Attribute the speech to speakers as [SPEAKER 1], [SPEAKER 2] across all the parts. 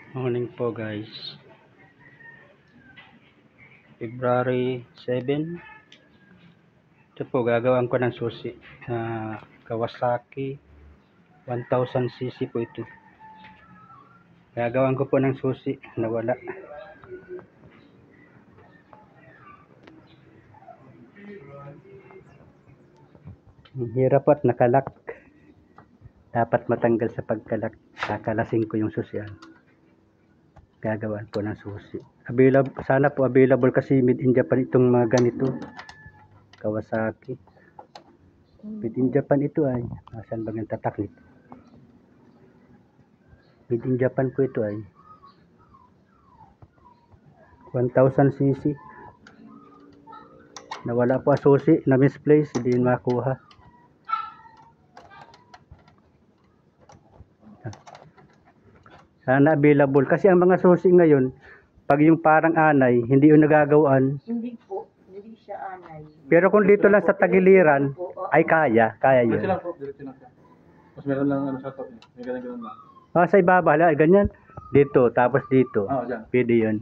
[SPEAKER 1] Morning po guys. February 7. Ito po gagawin ko ng susi. Kawasaki 1000cc po ito. Gagawin ko po ng susi. Nawala. Ang hirap at nakalak. Dapat matanggal sa pagkalak. Kakalasin ko yung susi. Gagawin po ng susi. Sana po available kasi made in Japan itong mga ganito. Kawasaki. Made in Japan ito ay. Nasaan ba yung tatak nito? Made in Japan po ito ay. 1000cc. Nawala po ang susi. Na-misplace. Hindi makuha. Sana available. Kasi ang mga susi ngayon, pag yung parang anay, hindi yung nagagawaan.
[SPEAKER 2] Hindi po. Hindi siya anay.
[SPEAKER 1] Pero kung dito lang sa tagiliran, ay kaya. Kaya yun.
[SPEAKER 3] Diretso lang po, diretso lang po. Mas meron lang ano sa top niya. May ganun lang.
[SPEAKER 1] Sa ibaba, ganyan. Dito, tapos dito.
[SPEAKER 3] Dyan.
[SPEAKER 1] Pwede yun.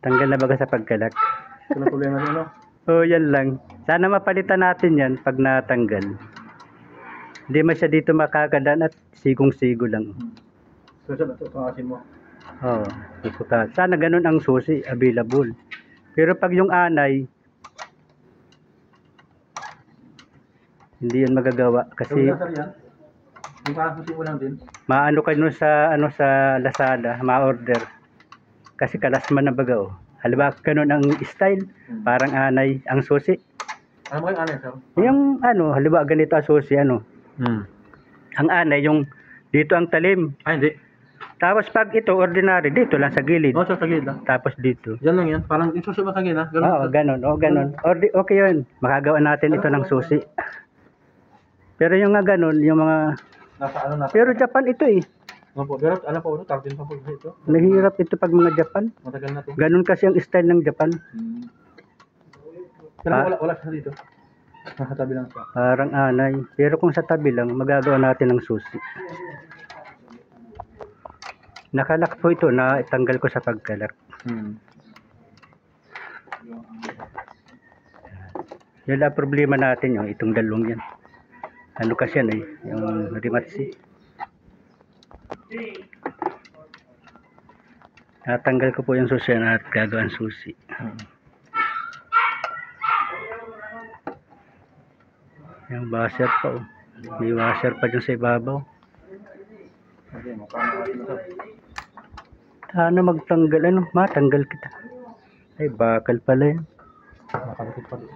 [SPEAKER 1] Tanggal na baga sa pagkalak.
[SPEAKER 3] Ito na problema niya, no?
[SPEAKER 1] Yan lang. Sana mapalitan natin yan pag natanggal. Hindi man siya dito makakadan at sigong-sigo lang.
[SPEAKER 3] So, ito, pangasin mo.
[SPEAKER 1] Oo. Sana ganun ang susi, available. Pero pag yung anay, hindi yun magagawa kasi
[SPEAKER 3] Yung parang susi mo lang din.
[SPEAKER 1] maano kayo sa Lazada, ma-order. Kasi kalasman na baga. Halimbawa ganun ang style, parang anay ang susi.
[SPEAKER 3] Ano mo kayo anay, sir?
[SPEAKER 1] Yung halimbawa ganito ang susi, ang anay yung dito ang talim.
[SPEAKER 3] Ay, hindi.
[SPEAKER 1] Tapos pag ito ordinary, dito lang sa gilid.
[SPEAKER 3] Sa gilid lang.
[SPEAKER 1] Tapos dito.
[SPEAKER 3] Yan lang yan. Parang yung susi mo sa gilid, ha? Ganun.
[SPEAKER 1] Ganun. Okay yun. Makagawa natin ito ng susi. Pero yung nga ganun, yung mga...
[SPEAKER 3] Nasa.
[SPEAKER 1] Pero Japan ito eh.
[SPEAKER 3] Ano po? Pero ano po, tartin pa po ito.
[SPEAKER 1] Mahirap ito pag mga Japan.
[SPEAKER 3] Matagal na to.
[SPEAKER 1] Ganun kasi ang style ng Japan.
[SPEAKER 3] Pero wala siya dito. Nasa tabi lang siya.
[SPEAKER 1] Parang anay. Pero kung sa tabi lang, magagawa natin ng susi. Nakalak po ito, natanggal ko sa pagkalak. Yan ang problema natin, yung itong dalawang yan. Ano kasi yan yung Rimatsi. Natanggal ko po yung susi at gagawin susi. Yung washer pa may washer pa dyan sa ibabaw. Sana magtanggal matanggal kita. Ay bakal pala yan.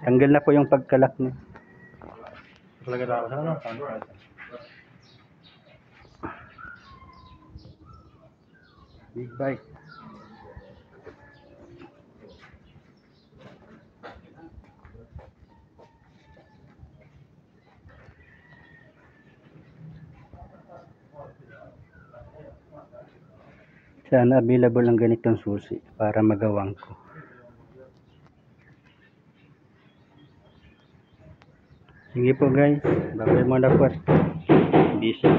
[SPEAKER 1] Tanggal na po yung pagkalak niya.
[SPEAKER 3] Talaga daw sa ano?
[SPEAKER 1] Big bike. Sana available ang ganitong susi para magawang ko. Sige po guys, babay muna po. Busy.